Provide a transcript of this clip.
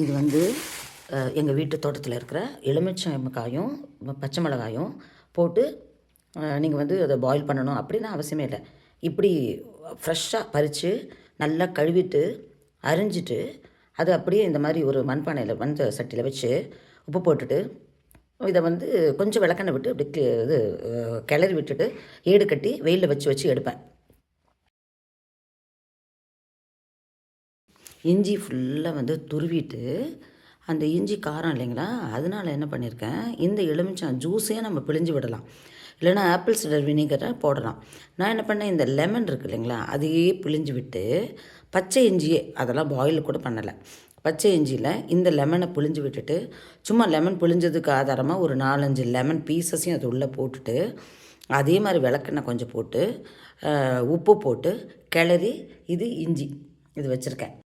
இது வந்து எங்கள் வீட்டு தோட்டத்தில் இருக்கிற எலுமிச்சங்காயும் பச்சை மிளகாயும் போட்டு நீங்கள் வந்து அதை பாயில் பண்ணணும் அப்படின்னு அவசியமே இல்லை. இப்படி ஃப்ரெஷ்ஷாக பறித்து நல்லா கழுவிட்டு அரிஞ்சிட்டு அதை அப்படியே இந்த மாதிரி ஒரு மண்பானையில் சட்டியில் வச்சு உப்பு போட்டுட்டு இதை வந்து கொஞ்சம் விளக்கெண்ணெய் விட்டு அப்படி இது கிளறி விட்டுட்டு ஏடு கட்டி வெயிலில் வச்சு எடுப்பேன். இஞ்சி ஃபுல்லாக வந்து துருவிட்டு அந்த இஞ்சி காரம் இல்லைங்களா, அதனால் என்ன பண்ணியிருக்கேன், இந்த எலுமிச்சம் ஜூஸையும் நம்ம பிழிஞ்சு விடலாம், இல்லைனா ஆப்பிள் சிடர் வினிகரை போடலாம். நான் என்ன பண்ணேன், இந்த லெமன் இருக்குது இல்லைங்களா, அதையே பிழிஞ்சு விட்டு பச்சை இஞ்சியே, அதெல்லாம் பாயில் கூட பண்ணலை, பச்சை இஞ்சியில் இந்த லெமனை பிழிஞ்சு விட்டுட்டு சும்மா லெமன் பிழிஞ்சதுக்கு ஆதாரமாக ஒரு 4-5 லெமன் பீசஸையும் அது உள்ளே போட்டுட்டு அதே மாதிரி விளக்கெண்ணெய் கொஞ்சம் போட்டு உப்பு போட்டு கிளறி இது இஞ்சி இது வச்சுருக்கேன்.